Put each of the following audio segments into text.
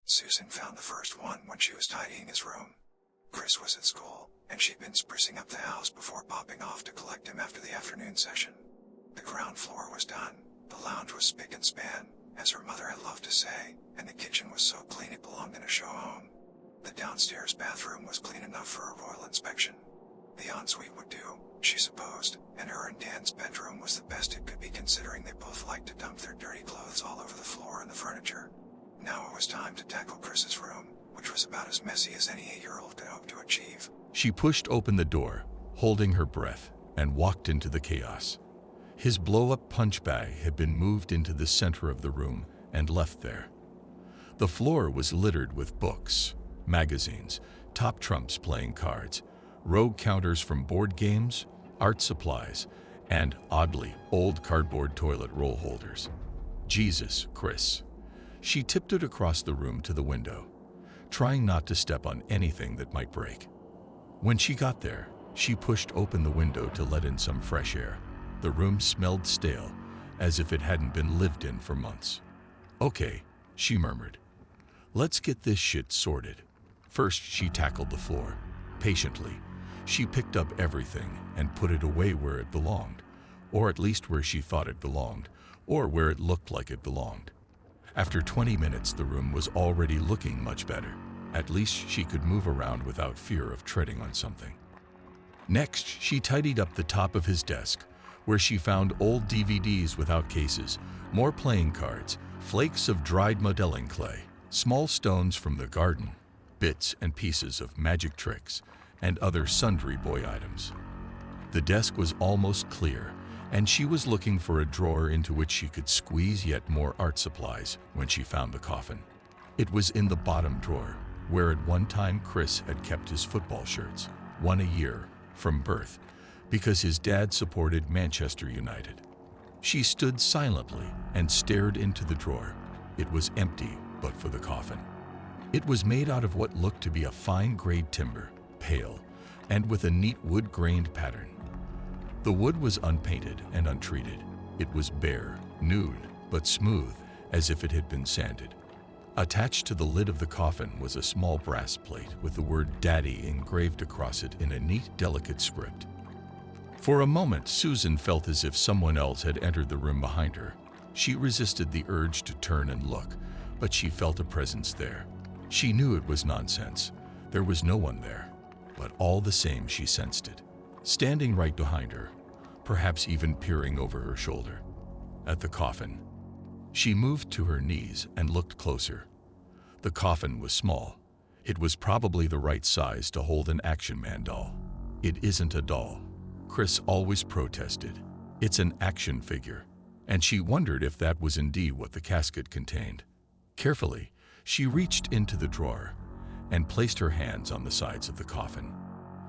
Susan found the first one when she was tidying his room. Chris was at school, and she'd been sprucing up the house before popping off to collect him after the afternoon session. The ground floor was done, the lounge was spick and span, as her mother had loved to say, and the kitchen was so clean it belonged in a show home. The downstairs bathroom was clean enough for a royal inspection. The ensuite would do, she supposed, and her and Dan's bedroom was the best it could be considering they both liked to dump their dirty clothes all over the floor and the furniture. Now it was time to tackle Chris's room, which was about as messy as any 8-year-old could hope to achieve. She pushed open the door, holding her breath, and walked into the chaos. His blow-up punch bag had been moved into the center of the room and left there. The floor was littered with books, magazines, top trumps playing cards, rogue counters from board games, art supplies, and, oddly, old cardboard toilet roll holders. Jesus, Chris. She tiptoed across the room to the window, trying not to step on anything that might break. When she got there, she pushed open the window to let in some fresh air. The room smelled stale, as if it hadn't been lived in for months. "Okay," she murmured. "Let's get this shit sorted." First, she tackled the floor. Patiently, she picked up everything and put it away where it belonged, or at least where she thought it belonged, or where it looked like it belonged. After 20 minutes, the room was already looking much better. At least she could move around without fear of treading on something. Next, she tidied up the top of his desk, where she found old DVDs without cases, more playing cards, flakes of dried modeling clay, small stones from the garden, bits and pieces of magic tricks, and other sundry boy items. The desk was almost clear, and she was looking for a drawer into which she could squeeze yet more art supplies when she found the coffin. It was in the bottom drawer, where at one time Chris had kept his football shirts, one a year, from birth, because his dad supported Manchester United. She stood silently and stared into the drawer. It was empty but for the coffin. It was made out of what looked to be a fine-grade timber, pale, and with a neat wood-grained pattern. The wood was unpainted and untreated. It was bare, nude, but smooth, as if it had been sanded. Attached to the lid of the coffin was a small brass plate with the word "Daddy" engraved across it in a neat, delicate script. For a moment, Susan felt as if someone else had entered the room behind her. She resisted the urge to turn and look, but she felt a presence there. She knew it was nonsense. There was no one there, but all the same she sensed it, standing right behind her, perhaps even peering over her shoulder. At the coffin, she moved to her knees and looked closer. The coffin was small. It was probably the right size to hold an Action Man doll. "It isn't a doll," Chris always protested. "It's an action figure." And she wondered if that was indeed what the casket contained. Carefully, she reached into the drawer and placed her hands on the sides of the coffin.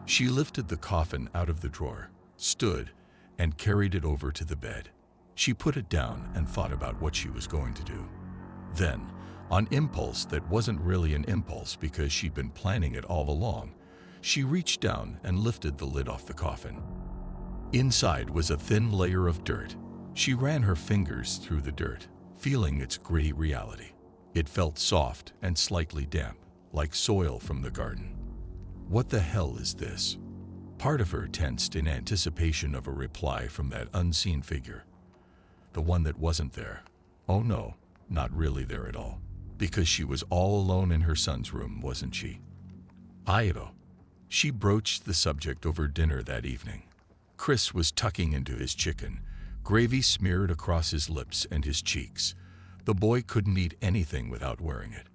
She lifted the coffin out of the drawer, stood, and carried it over to the bed. She put it down and thought about what she was going to do. Then, on impulse that wasn't really an impulse because she'd been planning it all along, she reached down and lifted the lid off the coffin. Inside was a thin layer of dirt. She ran her fingers through the dirt, feeling its gritty reality. It felt soft and slightly damp, like soil from the garden. What the hell is this? Part of her tensed in anticipation of a reply from that unseen figure. The one that wasn't there. Oh no, not really there at all. Because she was all alone in her son's room, wasn't she? Io. She broached the subject over dinner that evening. Chris was tucking into his chicken, gravy smeared across his lips and his cheeks. The boy couldn't eat anything without wearing it.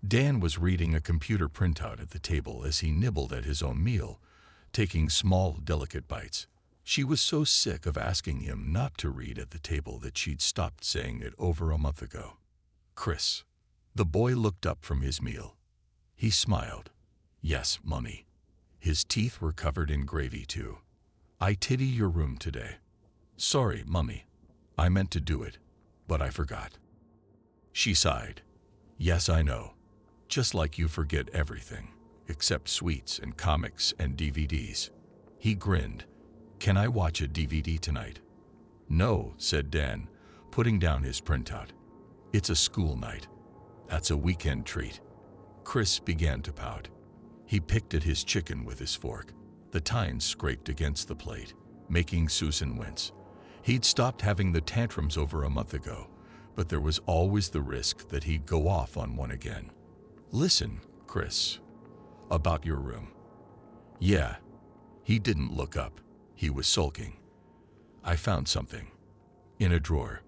Dan was reading a computer printout at the table as he nibbled at his own meal, taking small, delicate bites. She was so sick of asking him not to read at the table that she'd stopped saying it over a month ago. "Chris." The boy looked up from his meal. He smiled. "Yes, Mummy." His teeth were covered in gravy too. "I tidy your room today." "Sorry, Mummy. I meant to do it, but I forgot." She sighed. "Yes, I know. Just like you forget everything, except sweets and comics and DVDs." He grinned. "Can I watch a DVD tonight?" "No," said Dan, putting down his printout. "It's a school night." That's a weekend treat. Chris began to pout. He picked at his chicken with his fork. The tines scraped against the plate, making Susan wince. He'd stopped having the tantrums over a month ago, but there was always the risk that he'd go off on one again. Listen, Chris, about your room. Yeah. He didn't look up. He was sulking. I found something. In a drawer.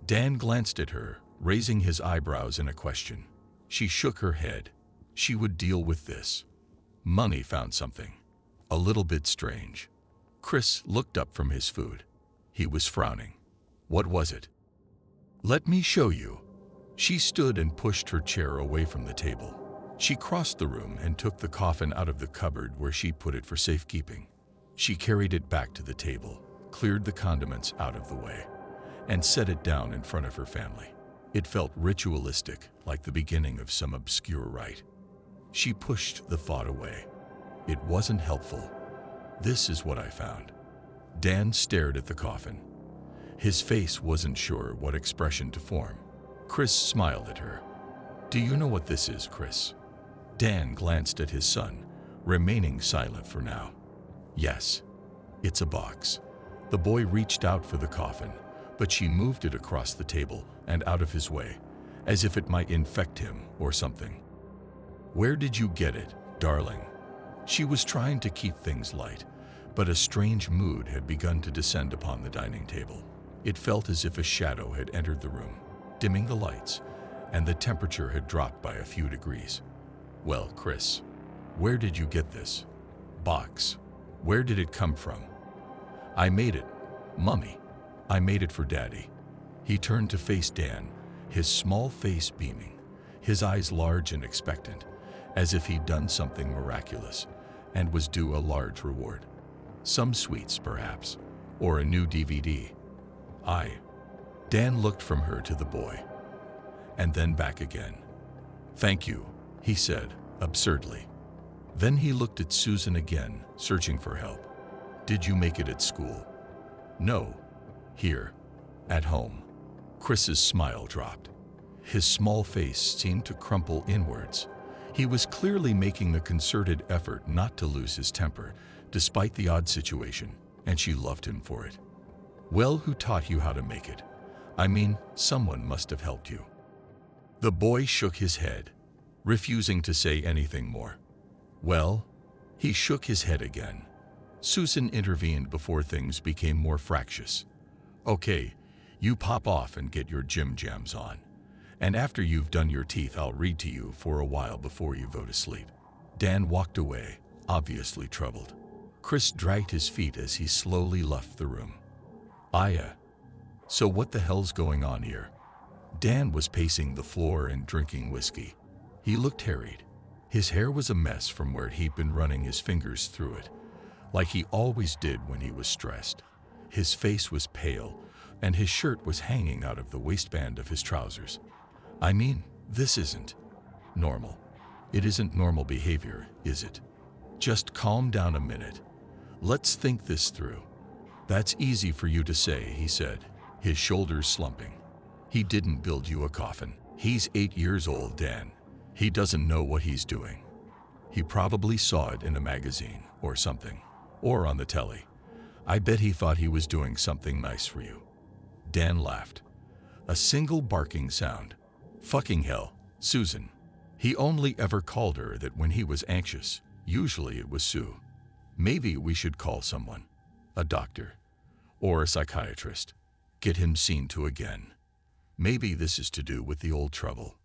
Dan glanced at her, raising his eyebrows in a question. She shook her head. She would deal with this. Money found something. A little bit strange. Chris looked up from his food. He was frowning. What was it? Let me show you. She stood and pushed her chair away from the table. She crossed the room and took the coffin out of the cupboard where she put it for safekeeping. She carried it back to the table, cleared the condiments out of the way, and set it down in front of her family. It felt ritualistic, like the beginning of some obscure rite. She pushed the thought away. It wasn't helpful. This is what I found. Dan stared at the coffin. His face wasn't sure what expression to form. Chris smiled at her. Do you know what this is, Chris? Dan glanced at his son, remaining silent for now. Yes, it's a box. The boy reached out for the coffin, but she moved it across the table and out of his way, as if it might infect him or something. Where did you get it, darling? She was trying to keep things light, but a strange mood had begun to descend upon the dining table. It felt as if a shadow had entered the room, dimming the lights, and the temperature had dropped by a few degrees. Well, Chris, where did you get this box? Where did it come from? I made it, Mummy. I made it for Daddy. He turned to face Dan, his small face beaming, his eyes large and expectant, as if he'd done something miraculous and was due a large reward. Some sweets, perhaps, or a new DVD. Dan looked from her to the boy, and then back again. Thank you, he said, absurdly. Then he looked at Susan again, searching for help. Did you make it at school? No. Here. At home. Chris's smile dropped. His small face seemed to crumple inwards. He was clearly making the concerted effort not to lose his temper, despite the odd situation, and she loved him for it. Well, who taught you how to make it? I mean, someone must have helped you. The boy shook his head, refusing to say anything more. Well, he shook his head again. Susan intervened before things became more fractious. Okay, you pop off and get your gym jams on. And after you've done your teeth, I'll read to you for a while before you go to sleep. Dan walked away, obviously troubled. Chris dragged his feet as he slowly left the room. So what the hell's going on here? Dan was pacing the floor and drinking whiskey. He looked harried. His hair was a mess from where he'd been running his fingers through it, like he always did when he was stressed. His face was pale, and his shirt was hanging out of the waistband of his trousers. I mean, this isn't normal. It isn't normal behavior, is it? Just calm down a minute. Let's think this through. That's easy for you to say, he said, his shoulders slumping. He didn't build you a coffin. He's 8 years old, Dan. He doesn't know what he's doing. He probably saw it in a magazine or something, or on the telly. I bet he thought he was doing something nice for you. Dan laughed. A single barking sound. Fucking hell, Susan. He only ever called her that when he was anxious. Usually it was Sue. Maybe we should call someone. A doctor. Or a psychiatrist. Get him seen to again. Maybe this is to do with the old trouble.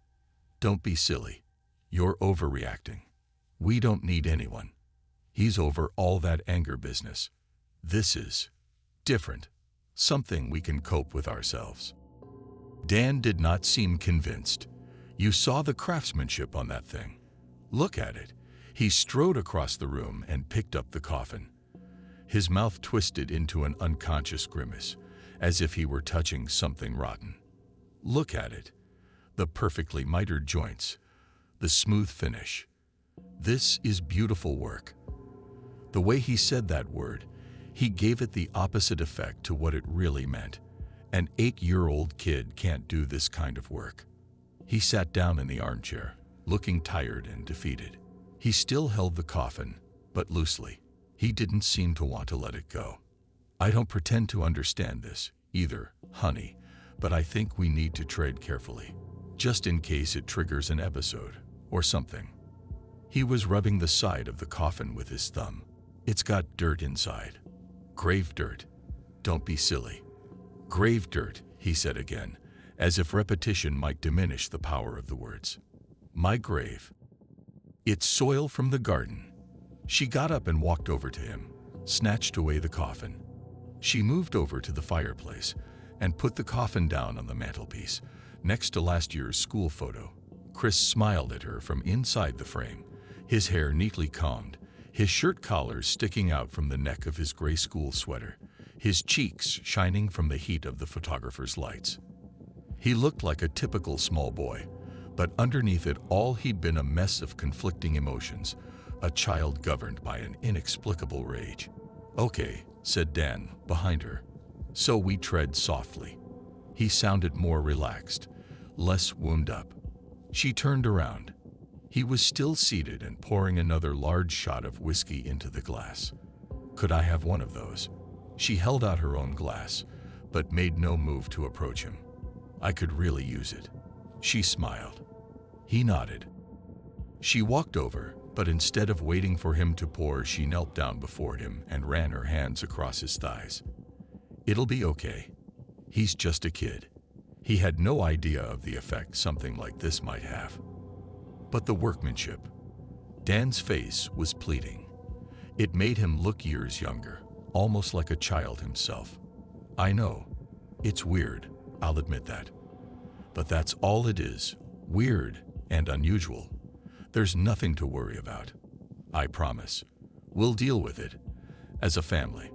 Don't be silly. You're overreacting. We don't need anyone. He's over all that anger business. This is different. Something we can cope with ourselves. Dan did not seem convinced. You saw the craftsmanship on that thing. Look at it. He strode across the room and picked up the coffin. His mouth twisted into an unconscious grimace, as if he were touching something rotten. Look at it. The perfectly mitered joints. The smooth finish. This is beautiful work. The way he said that word, he gave it the opposite effect to what it really meant. An 8-year-old kid can't do this kind of work. He sat down in the armchair, looking tired and defeated. He still held the coffin, but loosely. He didn't seem to want to let it go. I don't pretend to understand this, either, honey, but I think we need to tread carefully, just in case it triggers an episode, or something. He was rubbing the side of the coffin with his thumb. It's got dirt inside. Grave dirt. Don't be silly. Grave dirt, he said again, as if repetition might diminish the power of the words. My grave. It's soil from the garden. She got up and walked over to him, snatched away the coffin. She moved over to the fireplace and put the coffin down on the mantelpiece, next to last year's school photo. Chris smiled at her from inside the frame, his hair neatly combed, his shirt collar sticking out from the neck of his gray school sweater, his cheeks shining from the heat of the photographer's lights. He looked like a typical small boy, but underneath it all he'd been a mess of conflicting emotions, a child governed by an inexplicable rage. Okay, said Dan, behind her. So we tread softly. He sounded more relaxed, less wound up. She turned around. He was still seated and pouring another large shot of whiskey into the glass. Could I have one of those? She held out her own glass, but made no move to approach him. I could really use it. She smiled. He nodded. She walked over, but instead of waiting for him to pour, she knelt down before him and ran her hands across his thighs. It'll be okay. He's just a kid. He had no idea of the effect something like this might have. But the workmanship. Dan's face was pleading. It made him look years younger, almost like a child himself. I know. It's weird, I'll admit that. But that's all it is. Weird and unusual. There's nothing to worry about. I promise. We'll deal with it. As a family.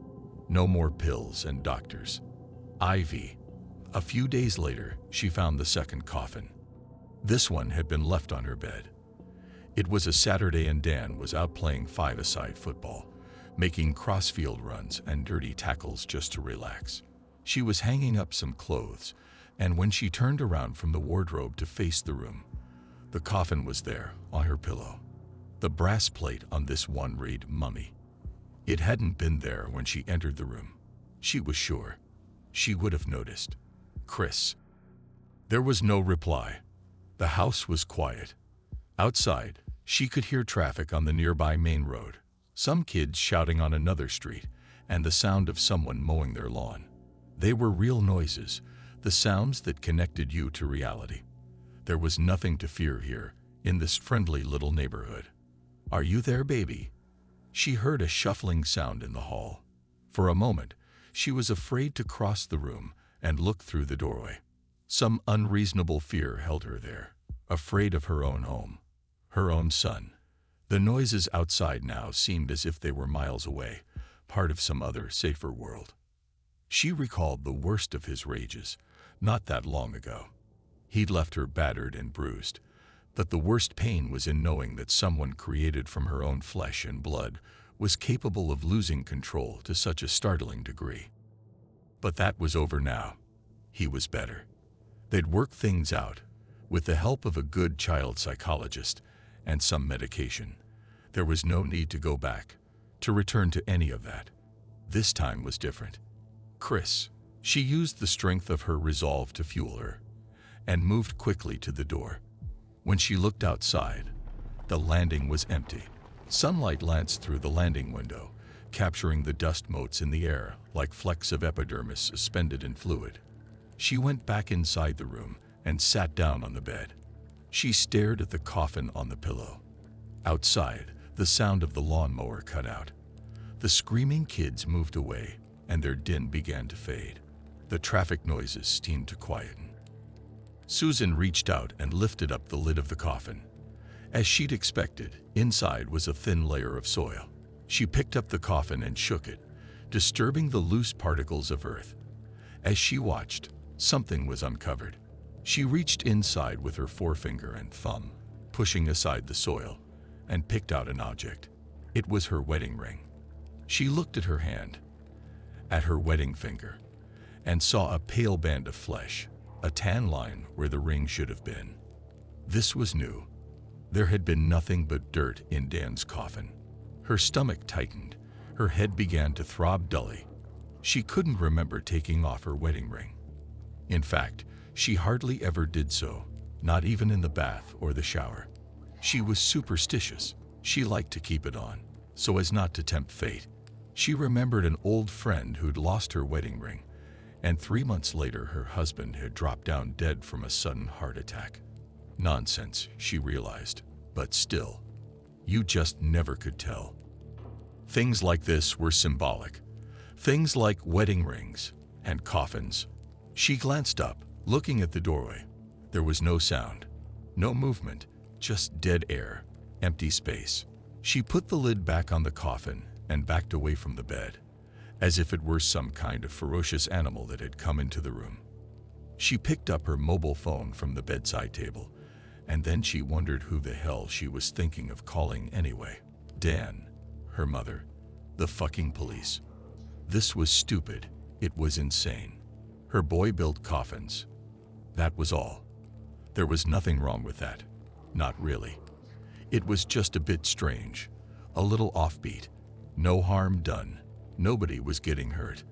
No more pills and doctors. IV. A few days later, she found the second coffin. This one had been left on her bed. It was a Saturday and Dan was out playing five-a-side football, making crossfield runs and dirty tackles just to relax. She was hanging up some clothes, and when she turned around from the wardrobe to face the room, the coffin was there, on her pillow. The brass plate on this one read Mummy. It hadn't been there when she entered the room. She was sure. She would have noticed. Chris. There was no reply. The house was quiet. Outside, she could hear traffic on the nearby main road, some kids shouting on another street, and the sound of someone mowing their lawn. They were real noises, the sounds that connected you to reality. There was nothing to fear here, in this friendly little neighborhood. Are you there, baby? She heard a shuffling sound in the hall. For a moment, she was afraid to cross the room and look through the doorway. Some unreasonable fear held her there, afraid of her own home, her own son. The noises outside now seemed as if they were miles away, part of some other, safer world. She recalled the worst of his rages, not that long ago. He'd left her battered and bruised, but the worst pain was in knowing that someone created from her own flesh and blood was capable of losing control to such a startling degree. But that was over now. He was better. They'd work things out, with the help of a good child psychologist and some medication. There was no need to go back, to return to any of that. This time was different. Chris. She used the strength of her resolve to fuel her, and moved quickly to the door. When she looked outside, the landing was empty. Sunlight lanced through the landing window, capturing the dust motes in the air like flecks of epidermis suspended in fluid. She went back inside the room and sat down on the bed. She stared at the coffin on the pillow. Outside, the sound of the lawnmower cut out. The screaming kids moved away, and their din began to fade. The traffic noises seemed to quieten. Susan reached out and lifted up the lid of the coffin. As she'd expected, inside was a thin layer of soil. She picked up the coffin and shook it, disturbing the loose particles of earth. As she watched, something was uncovered. She reached inside with her forefinger and thumb, pushing aside the soil, and picked out an object. It was her wedding ring. She looked at her hand, at her wedding finger, and saw a pale band of flesh, a tan line where the ring should have been. This was new. There had been nothing but dirt in Dan's coffin. Her stomach tightened. Her head began to throb dully. She couldn't remember taking off her wedding ring. In fact, she hardly ever did so, not even in the bath or the shower. She was superstitious. She liked to keep it on, so as not to tempt fate. She remembered an old friend who'd lost her wedding ring, and 3 months later her husband had dropped down dead from a sudden heart attack. Nonsense, she realized, but still, you just never could tell. Things like this were symbolic. Things like wedding rings and coffins. She glanced up, looking at the doorway. There was no sound, no movement, just dead air, empty space. She put the lid back on the coffin and backed away from the bed, as if it were some kind of ferocious animal that had come into the room. She picked up her mobile phone from the bedside table, and then she wondered who the hell she was thinking of calling anyway. Dan, her mother, the fucking police. This was stupid. It was insane. Her boy built coffins. That was all. There was nothing wrong with that. Not really. It was just a bit strange, a little offbeat. No harm done. Nobody was getting hurt.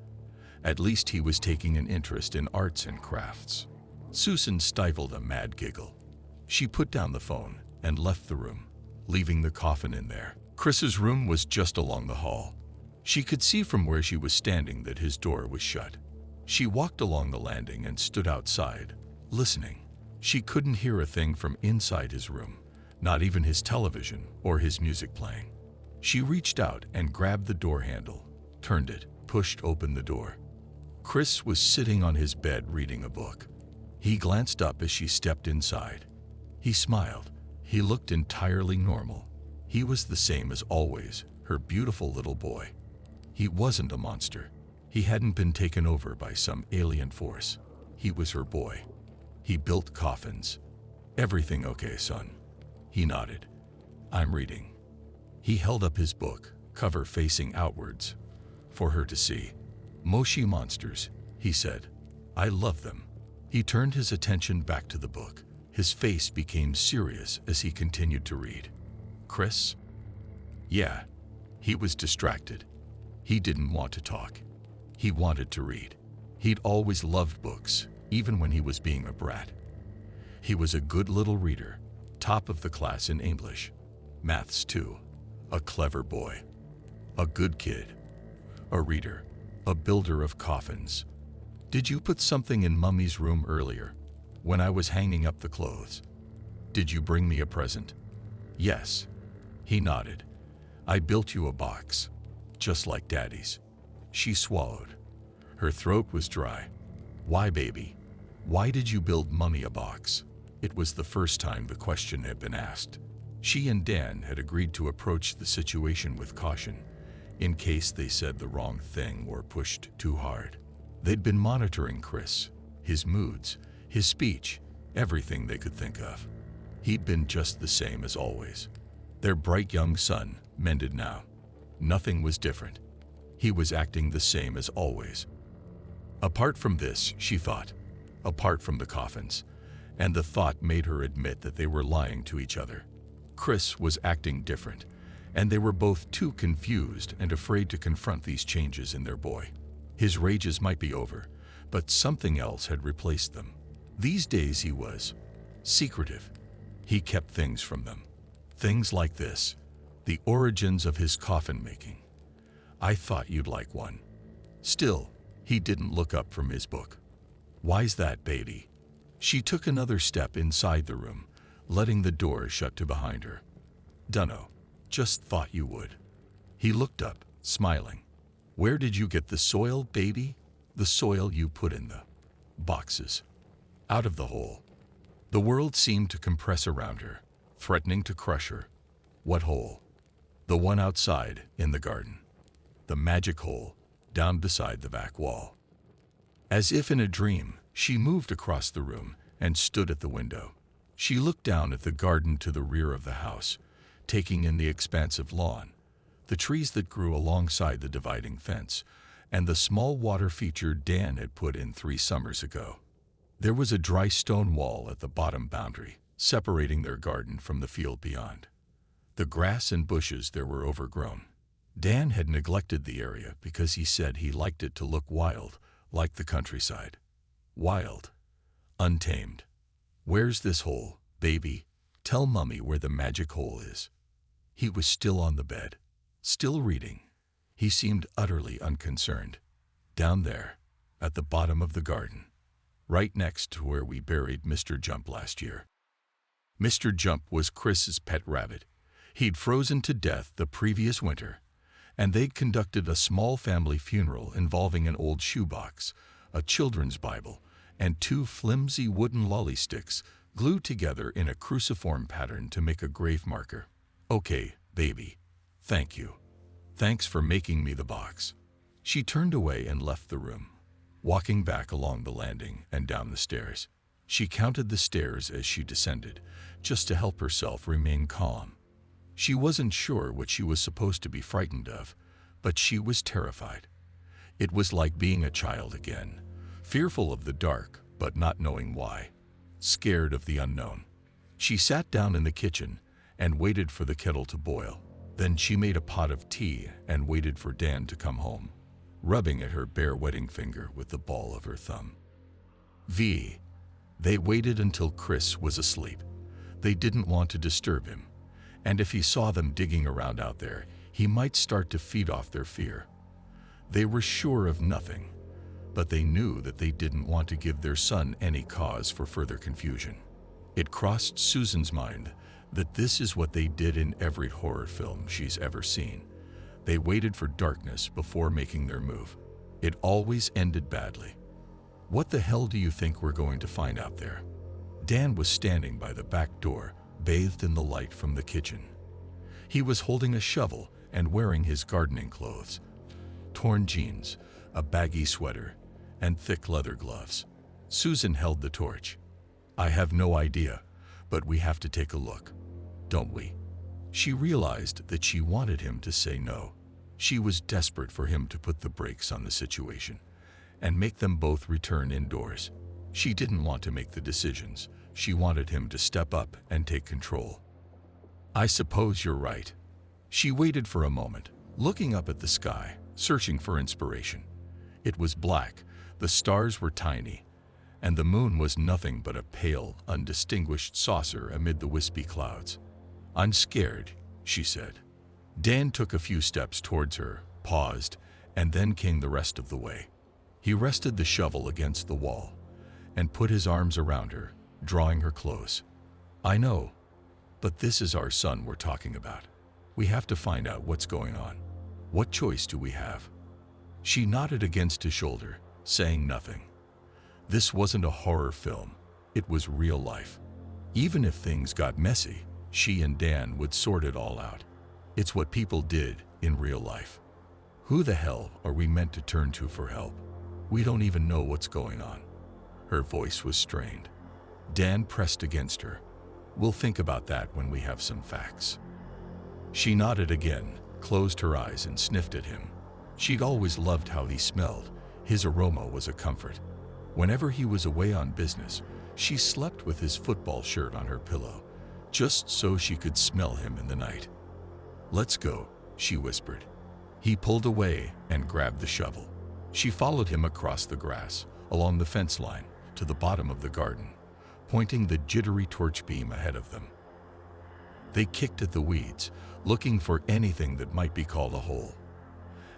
At least he was taking an interest in arts and crafts. Susan stifled a mad giggle. She put down the phone and left the room, leaving the coffin in there. Chris's room was just along the hall. She could see from where she was standing that his door was shut. She walked along the landing and stood outside, listening. She couldn't hear a thing from inside his room, not even his television or his music playing. She reached out and grabbed the door handle, turned it, pushed open the door. Chris was sitting on his bed reading a book. He glanced up as she stepped inside. He smiled. He looked entirely normal. He was the same as always, her beautiful little boy. He wasn't a monster. He hadn't been taken over by some alien force. He was her boy. He built coffins. Everything okay, son? He nodded. I'm reading. He held up his book, cover facing outwards, for her to see. Moshi monsters, he said. I love them. He turned his attention back to the book. His face became serious as he continued to read. Chris? Yeah. He was distracted. He didn't want to talk. He wanted to read. He'd always loved books, even when he was being a brat. He was a good little reader, top of the class in English. Maths too. A clever boy. A good kid. A reader. A builder of coffins. Did you put something in Mummy's room earlier, when I was hanging up the clothes? Did you bring me a present? Yes. He nodded. I built you a box, just like Daddy's. She swallowed. Her throat was dry. Why, baby? Why did you build Mummy a box? It was the first time the question had been asked. She and Dan had agreed to approach the situation with caution, in case they said the wrong thing or pushed too hard. They'd been monitoring Chris, his moods, his speech, everything they could think of. He'd been just the same as always. Their bright young son, mended now. Nothing was different. He was acting the same as always. Apart from this, she thought, apart from the coffins, and the thought made her admit that they were lying to each other. Chris was acting different, and they were both too confused and afraid to confront these changes in their boy. His rages might be over, but something else had replaced them. These days he was secretive. He kept things from them. Things like this, the origins of his coffin making. I thought you'd like one. Still, he didn't look up from his book. Why's that, baby? She took another step inside the room, letting the door shut to behind her. Dunno. Just thought you would. He looked up, smiling. Where did you get the soil, baby? The soil you put in the boxes. Out of the hole. The world seemed to compress around her, threatening to crush her. What hole? The one outside, in the garden. The magic hole, down beside the back wall. As if in a dream, she moved across the room and stood at the window. She looked down at the garden to the rear of the house, taking in the expansive lawn, the trees that grew alongside the dividing fence, and the small water feature Dan had put in 3 summers ago. There was a dry stone wall at the bottom boundary, separating their garden from the field beyond. The grass and bushes there were overgrown. Dan had neglected the area because he said he liked it to look wild, like the countryside. Wild. Untamed. "Where's this hole, baby? Tell Mummy where the magic hole is." He was still on the bed, still reading. He seemed utterly unconcerned. "Down there, at the bottom of the garden, right next to where we buried Mr. Jump last year." Mr. Jump was Chris's pet rabbit. He'd frozen to death the previous winter, and they'd conducted a small family funeral involving an old shoebox, a children's Bible, and 2 flimsy wooden lolly sticks glued together in a cruciform pattern to make a grave marker. "Okay, baby. Thank you. Thanks for making me the box." She turned away and left the room, walking back along the landing and down the stairs. She counted the stairs as she descended, just to help herself remain calm. She wasn't sure what she was supposed to be frightened of, but she was terrified. It was like being a child again, fearful of the dark, but not knowing why. Scared of the unknown. She sat down in the kitchen and waited for the kettle to boil. Then she made a pot of tea and waited for Dan to come home, rubbing at her bare wedding finger with the ball of her thumb. They waited until Chris was asleep. They didn't want to disturb him, and if he saw them digging around out there, he might start to feed off their fear. They were sure of nothing, but they knew that they didn't want to give their son any cause for further confusion. It crossed Susan's mind that this is what they did in every horror film she's ever seen. They waited for darkness before making their move. It always ended badly. "What the hell do you think we're going to find out there?" Dan was standing by the back door, bathed in the light from the kitchen. He was holding a shovel and wearing his gardening clothes, torn jeans, a baggy sweater, and thick leather gloves. Susan held the torch. "I have no idea, but we have to take a look, don't we?" She realized that she wanted him to say no. She was desperate for him to put the brakes on the situation and make them both return indoors. She didn't want to make the decisions. She wanted him to step up and take control. "I suppose you're right." She waited for a moment, looking up at the sky, searching for inspiration. It was black, the stars were tiny, and the moon was nothing but a pale, undistinguished saucer amid the wispy clouds. "I'm scared," she said. Dan took a few steps towards her, paused, and then came the rest of the way. He rested the shovel against the wall and put his arms around her, drawing her close. "I know, but this is our son we're talking about. We have to find out what's going on. What choice do we have?" She nodded against his shoulder, saying nothing. This wasn't a horror film. It was real life. Even if things got messy, she and Dan would sort it all out. It's what people did in real life. Who the hell are we meant to turn to for help? We don't even know what's going on. Her voice was strained. Dan pressed against her. "We'll think about that when we have some facts." She nodded again, closed her eyes and sniffed at him. She'd always loved how he smelled. His aroma was a comfort. Whenever he was away on business, she slept with his football shirt on her pillow, just so she could smell him in the night. "Let's go," she whispered. He pulled away and grabbed the shovel. She followed him across the grass, along the fence line, to the bottom of the garden, pointing the jittery torch beam ahead of them. They kicked at the weeds, looking for anything that might be called a hole.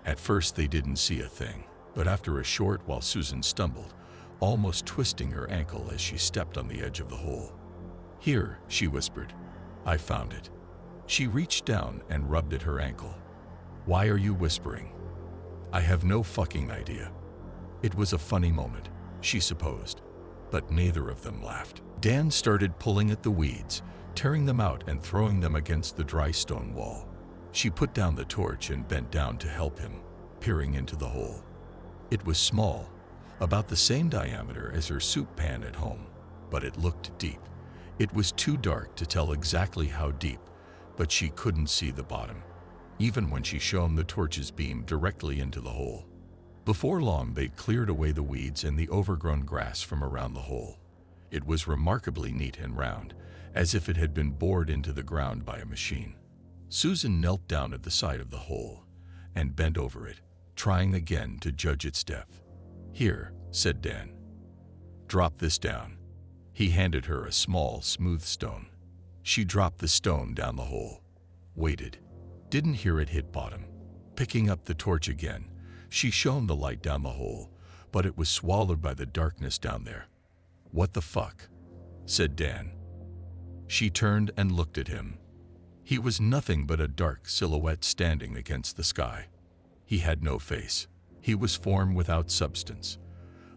At first they didn't see a thing, but after a short while Susan stumbled, almost twisting her ankle as she stepped on the edge of the hole. "Here," she whispered. "I found it." She reached down and rubbed at her ankle. "Why are you whispering?" "I have no fucking idea." It was a funny moment, she supposed, but neither of them laughed. Dan started pulling at the weeds, tearing them out and throwing them against the dry stone wall. She put down the torch and bent down to help him, peering into the hole. It was small, about the same diameter as her soup pan at home, but it looked deep. It was too dark to tell exactly how deep, but she couldn't see the bottom, even when she shone the torch's beam directly into the hole. Before long, they'd cleared away the weeds and the overgrown grass from around the hole. It was remarkably neat and round, as if it had been bored into the ground by a machine. Susan knelt down at the side of the hole and bent over it, trying again to judge its depth. "Here," said Dan. "Drop this down." He handed her a small, smooth stone. She dropped the stone down the hole, waited, didn't hear it hit bottom. Picking up the torch again, she shone the light down the hole, but it was swallowed by the darkness down there. "What the fuck?" said Dan. She turned and looked at him. He was nothing but a dark silhouette standing against the sky. He had no face. He was form without substance.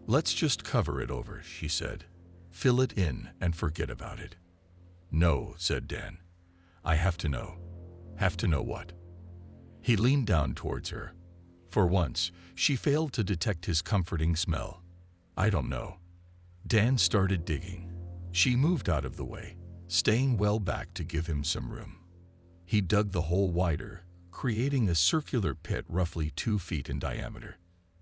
"Let's just cover it over," she said. "Fill it in and forget about it." "No," said Dan. "I have to know." "Have to know what?" He leaned down towards her. For once, she failed to detect his comforting smell. "I don't know." Dan started digging. She moved out of the way, staying well back to give him some room. He dug the hole wider, creating a circular pit roughly 2 feet in diameter.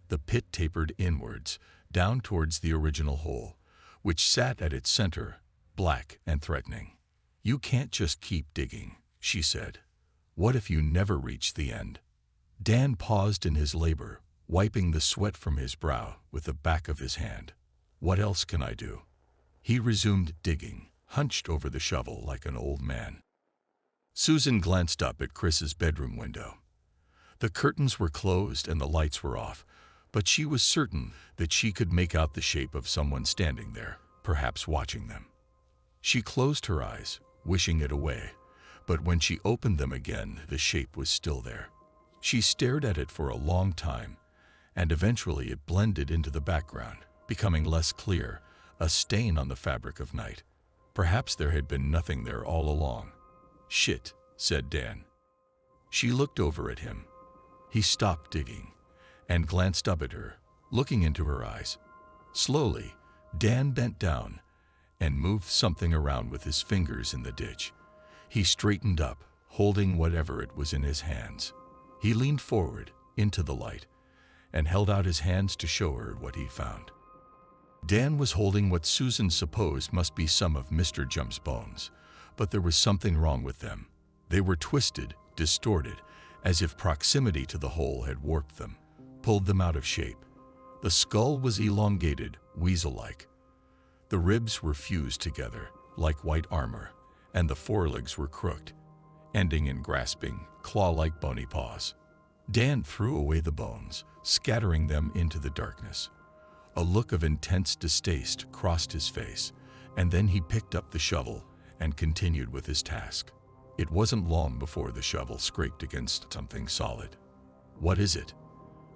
The pit tapered inwards, down towards the original hole, which sat at its center, black and threatening. "You can't just keep digging," she said. "What if you never reach the end?" Dan paused in his labor, wiping the sweat from his brow with the back of his hand. "What else can I do?" He resumed digging, hunched over the shovel like an old man. Susan glanced up at Chris's bedroom window. The curtains were closed and the lights were off, but she was certain that she could make out the shape of someone standing there, perhaps watching them. She closed her eyes, wishing it away, but when she opened them again, the shape was still there. She stared at it for a long time, and eventually it blended into the background, becoming less clear, a stain on the fabric of night. Perhaps there had been nothing there all along. "Shit," said Dan. She looked over at him. He stopped digging and glanced up at her, looking into her eyes. Slowly, Dan bent down and moved something around with his fingers in the ditch. He straightened up, holding whatever it was in his hands. He leaned forward into the light and held out his hands to show her what he found. Dan was holding what Susan supposed must be some of Mr. Jump's bones, but there was something wrong with them. They were twisted, distorted, as if proximity to the hole had warped them, pulled them out of shape. The skull was elongated, weasel-like. The ribs were fused together, like white armor, and the forelegs were crooked, ending in grasping, claw-like bony paws. Dan threw away the bones, scattering them into the darkness. A look of intense distaste crossed his face, and then he picked up the shovel and continued with his task. It wasn't long before the shovel scraped against something solid. "What is it?"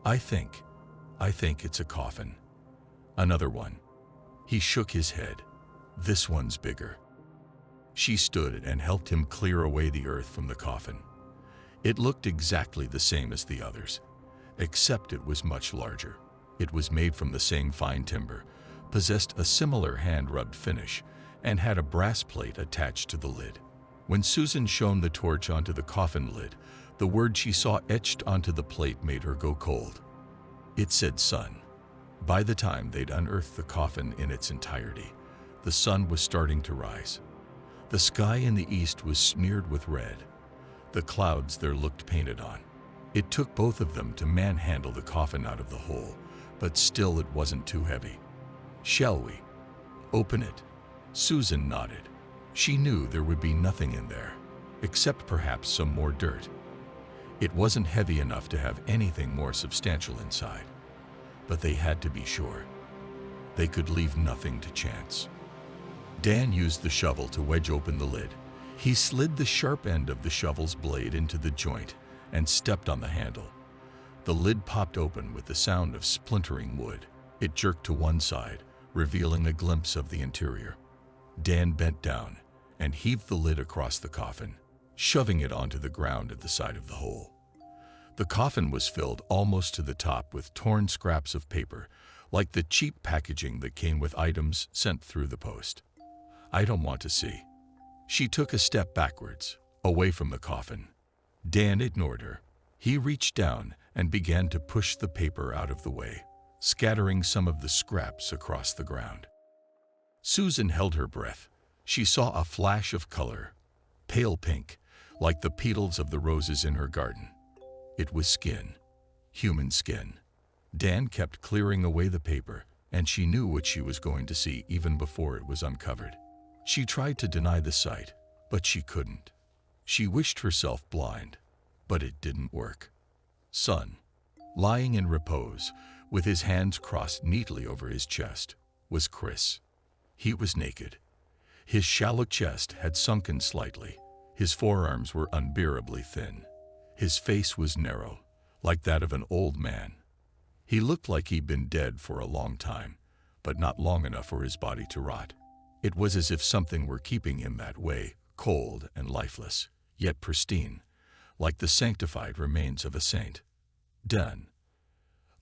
I think it's a coffin." "Another one." He shook his head. "This one's bigger." She stood and helped him clear away the earth from the coffin. It looked exactly the same as the others, except it was much larger. It was made from the same fine timber, possessed a similar hand-rubbed finish, and had a brass plate attached to the lid. When Susan shone the torch onto the coffin lid, the word she saw etched onto the plate made her go cold. It said "Sun." By the time they'd unearthed the coffin in its entirety, the sun was starting to rise. The sky in the east was smeared with red. The clouds there looked painted on. It took both of them to manhandle the coffin out of the hole, but still it wasn't too heavy. "Shall we open it?" Susan nodded. She knew there would be nothing in there, except perhaps some more dirt. It wasn't heavy enough to have anything more substantial inside, but they had to be sure. They could leave nothing to chance. Dan used the shovel to wedge open the lid. He slid the sharp end of the shovel's blade into the joint and stepped on the handle. The lid popped open with the sound of splintering wood. It jerked to one side, revealing a glimpse of the interior. Dan bent down and heaved the lid across the coffin, shoving it onto the ground at the side of the hole. The coffin was filled almost to the top with torn scraps of paper, like the cheap packaging that came with items sent through the post. "I don't want to see." She took a step backwards, away from the coffin. Dan ignored her. He reached down and began to push the paper out of the way, scattering some of the scraps across the ground. Susan held her breath, She saw a flash of color, pale pink, like the petals of the roses in her garden. It was skin, human skin. Dan kept clearing away the paper, and she knew what she was going to see even before it was uncovered. She tried to deny the sight, but she couldn't. She wished herself blind, but it didn't work. Son, lying in repose, with his hands crossed neatly over his chest, was Chris. He was naked. His shallow chest had sunken slightly. His forearms were unbearably thin. His face was narrow, like that of an old man. He looked like he'd been dead for a long time, but not long enough for his body to rot. It was as if something were keeping him that way, cold and lifeless, yet pristine, like the sanctified remains of a saint. Dan.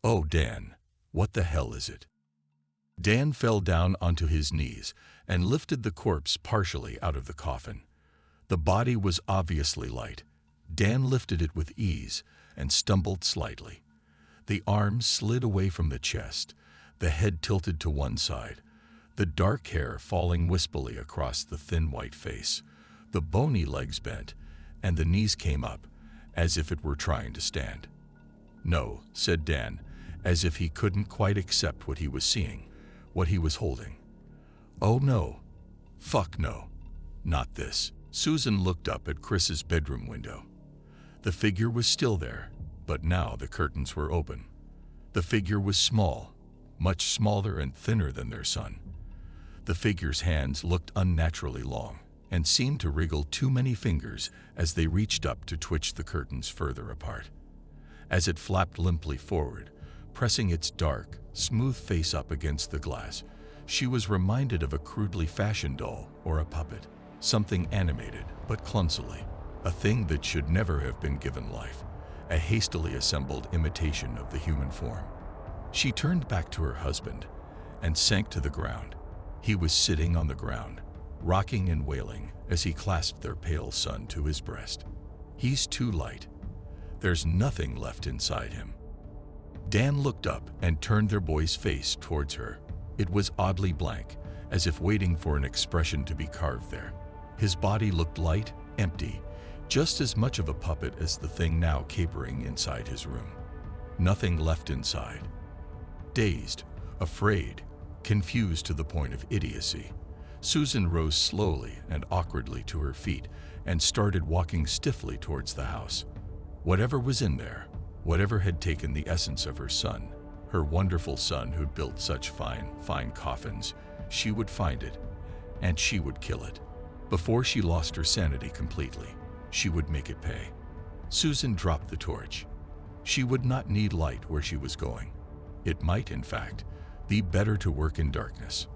Oh, Dan, what the hell is it? Dan fell down onto his knees and lifted the corpse partially out of the coffin. The body was obviously light. Dan lifted it with ease and stumbled slightly. The arms slid away from the chest, the head tilted to one side, the dark hair falling wispily across the thin white face. The bony legs bent, and the knees came up, as if it were trying to stand. No, said Dan, as if he couldn't quite accept what he was seeing, what he was holding. Oh no. Fuck no. Not this. Susan looked up at Chris's bedroom window. The figure was still there, but now the curtains were open. The figure was small, much smaller and thinner than their son. The figure's hands looked unnaturally long and seemed to wriggle too many fingers as they reached up to twitch the curtains further apart. As it flapped limply forward, pressing its dark, smooth face up against the glass, she was reminded of a crudely fashioned doll or a puppet, something animated but clumsily, a thing that should never have been given life, a hastily assembled imitation of the human form. She turned back to her husband and sank to the ground. He was sitting on the ground, rocking and wailing as he clasped their pale son to his breast. He's too light. There's nothing left inside him. Dan looked up and turned their boy's face towards her. It was oddly blank, as if waiting for an expression to be carved there. His body looked light, empty, just as much of a puppet as the thing now capering inside his room. Nothing left inside. Dazed, afraid, confused to the point of idiocy, Susan rose slowly and awkwardly to her feet and started walking stiffly towards the house. Whatever was in there, whatever had taken the essence of her son, her wonderful son who'd built such fine coffins, she would find it, and she would kill it. Before she lost her sanity completely, she would make it pay. Susan dropped the torch. She would not need light where she was going. It might, in fact, be better to work in darkness.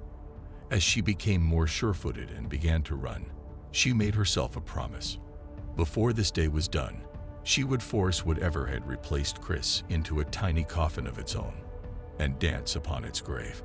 As she became more sure-footed and began to run, she made herself a promise. Before this day was done, she would force whatever had replaced Chris into a tiny coffin of its own and dance upon its grave.